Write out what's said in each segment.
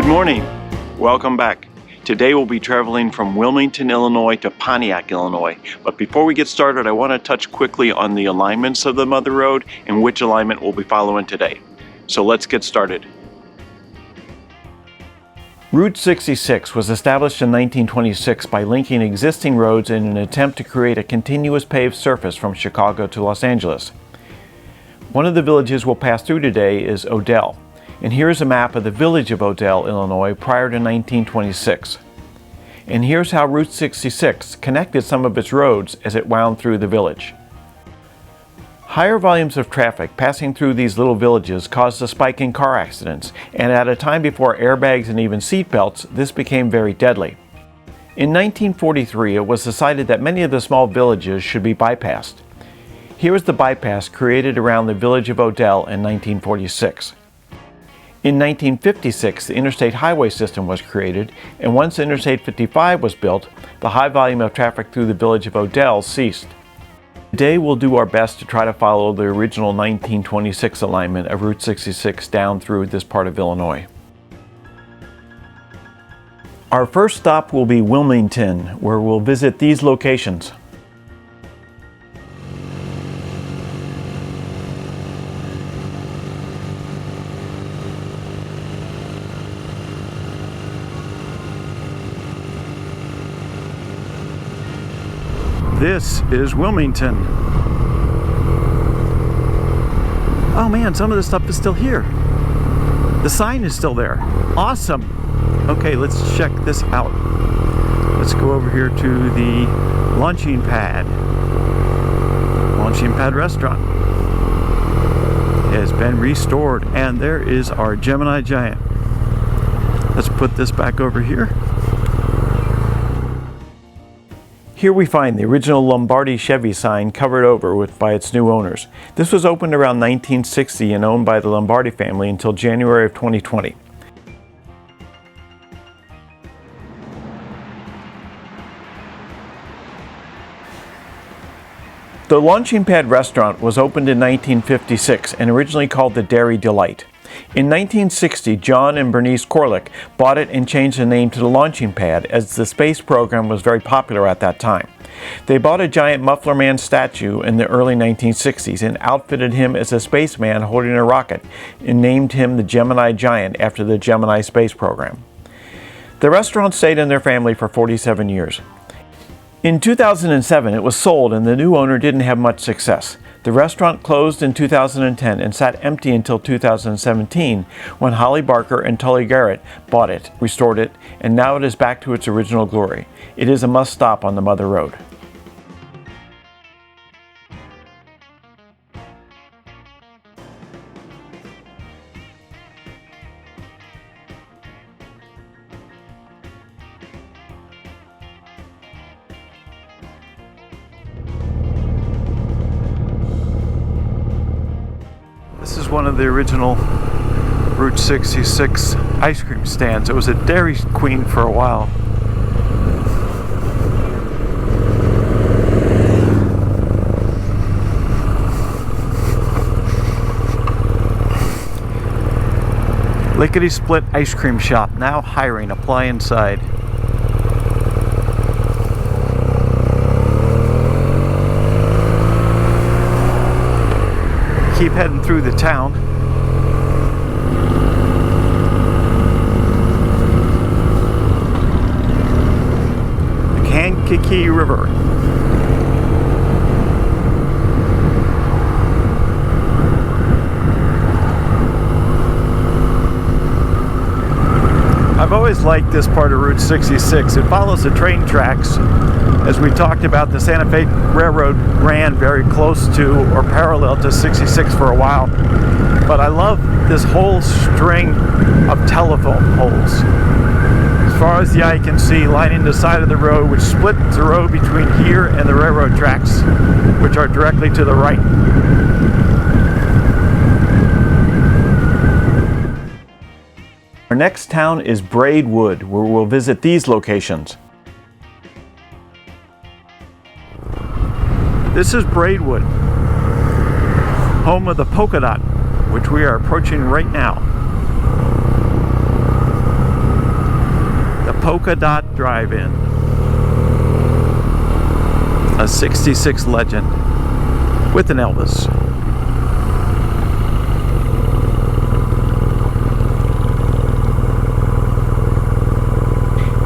morning. Welcome back. Today we'll be traveling from Wilmington, Illinois to Pontiac, Illinois. But before we get started, I want to touch quickly on the alignments of the Mother Road and which alignment we'll be following today. So let's get started. Route 66 was established in 1926 by linking existing roads in an attempt to create a continuous paved surface from Chicago to Los Angeles. One of the villages we'll pass through today is Odell. And here's a map of the village of Odell, Illinois prior to 1926. And here's how Route 66 connected some of its roads as it wound through the village. Higher volumes of traffic passing through these little villages caused a spike in car accidents, and at a time before airbags and even seat belts, this became very deadly. In 1943, it was decided that many of the small villages should be bypassed. Here is the bypass created around the village of Odell in 1946. In 1956, the interstate highway system was created, and once Interstate 55 was built, the high volume of traffic through the village of Odell ceased. Today we'll do our best to try to follow the original 1926 alignment of Route 66 down through this part of Illinois. Our first stop will be Wilmington, where we'll visit these locations. This is Wilmington. Oh man, some of the stuff is still here. The sign is still there. Awesome. Okay, let's check this out. Let's go over here to the Launching Pad. Launching Pad restaurant. It has been restored, and there is our Gemini Giant. Let's put this back over here. Here we find the original Lombardi Chevy sign covered over by its new owners. This was opened around 1960 and owned by the Lombardi family until January of 2020. The Launching Pad restaurant was opened in 1956 and originally called the Dairy Delight. In 1960, John and Bernice Corlick bought it and changed the name to the Launching Pad as the space program was very popular at that time. They bought a giant Muffler Man statue in the early 1960s and outfitted him as a spaceman holding a rocket and named him the Gemini Giant after the Gemini space program. The restaurant stayed in their family for 47 years. In 2007, it was sold and the new owner didn't have much success. The restaurant closed in 2010 and sat empty until 2017 when Holly Barker and Tully Garrett bought it, restored it, and now it is back to its original glory. It is a must-stop on the Mother Road. This is one of the original Route 66 ice cream stands. It was a Dairy Queen for a while. Lickety Split Ice Cream Shop, now hiring. Apply inside. Keep heading through the town. The Kankakee River. I've always liked this part of Route 66. It follows the train tracks. As we talked about, the Santa Fe Railroad ran very close to or parallel to 66 for a while. But I love this whole string of telephone poles. As far as the eye can see, lining the side of the road, which splits the road between here and the railroad tracks, which are directly to the right. Our next town is Braidwood, where we'll visit these locations. This is Braidwood, home of the Polk-A-Dot, which we are approaching right now. Polk-A-Dot Drive-In, a 66 Legend with an Elvis.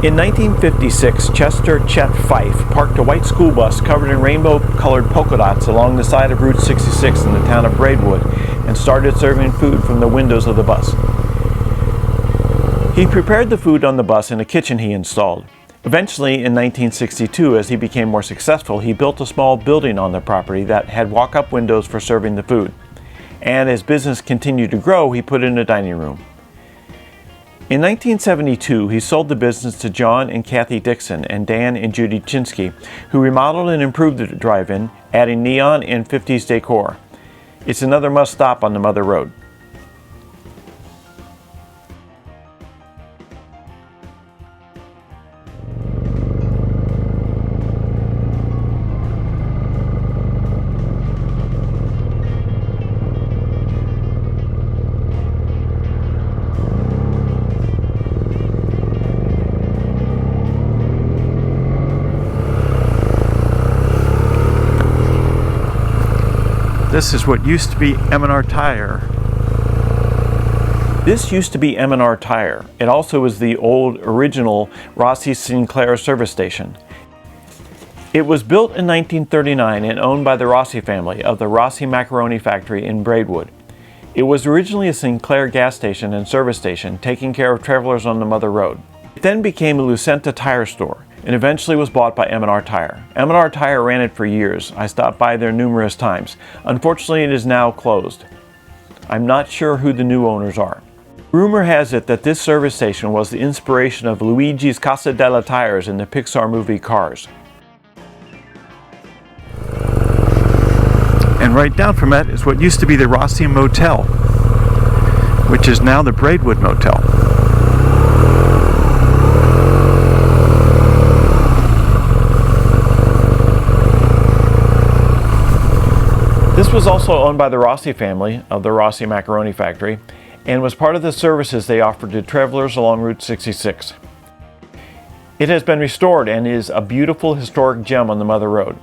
In 1956, Chester Chet Fife parked a white school bus covered in rainbow-colored polka dots along the side of Route 66 in the town of Braidwood and started serving food from the windows of the bus. He prepared the food on the bus in a kitchen he installed. Eventually, in 1962, as he became more successful, he built a small building on the property that had walk-up windows for serving the food. And as business continued to grow, he put in a dining room. In 1972, he sold the business to John and Kathy Dixon and Dan and Judy Chinsky, who remodeled and improved the drive-in, adding neon and 50s decor. It's another must-stop on the Mother Road. This is what used to be M&R Tire. This used to be M&R Tire. It also was the old original Rossi Sinclair service station. It was built in 1939 and owned by the Rossi family of the Rossi Macaroni Factory in Braidwood. It was originally a Sinclair gas station and service station, taking care of travelers on the Mother Road. It then became a Lucenta tire store and eventually was bought by M&R Tire. M&R Tire ran it for years. I stopped by there numerous times. Unfortunately, it is now closed. I'm not sure who the new owners are. Rumor has it that this service station was the inspiration of Luigi's Casa della Tires in the Pixar movie Cars. And right down from that is what used to be the Rossi Motel, which is now the Braidwood Motel. This was also owned by the Rossi family of the Rossi Macaroni Factory and was part of the services they offered to travelers along Route 66. It has been restored and is a beautiful historic gem on the Mother Road.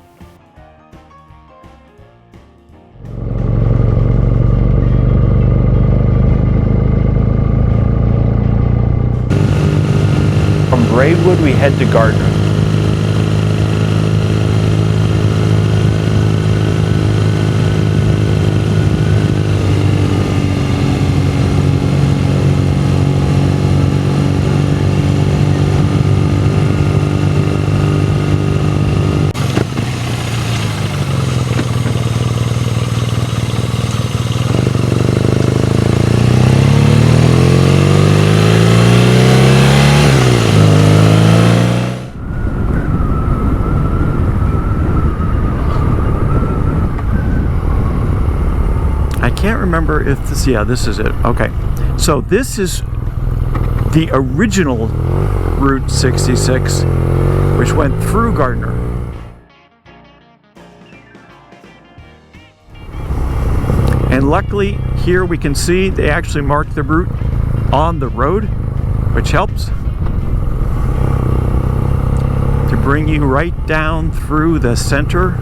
From Braidwood we head to Gardner. I can't remember if this, yeah, this is it. Okay, so this is the original Route 66, which went through Gardner. And luckily, here we can see they actually marked the route on the road, which helps to bring you right down through the center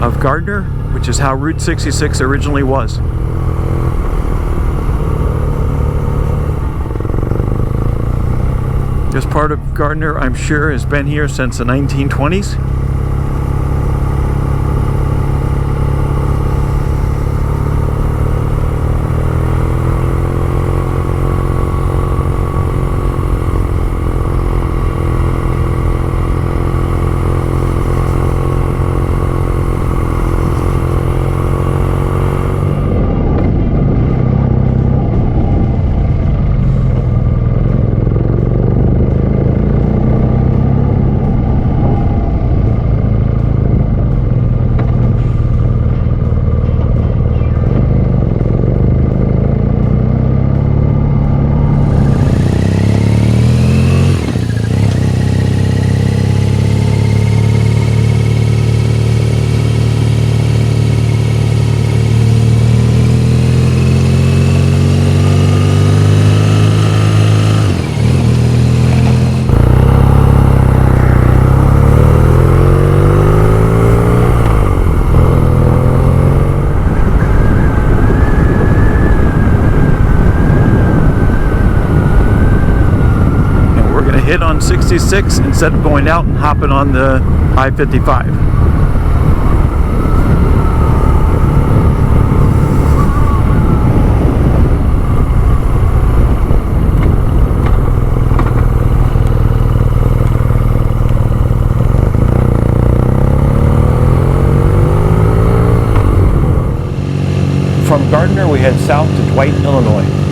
of Gardner, which is how Route 66 originally was. This part of Gardner, I'm sure, has been here since the 1920s. 66 instead of going out and hopping on the I-55. From Gardner, we head south to Dwight, Illinois.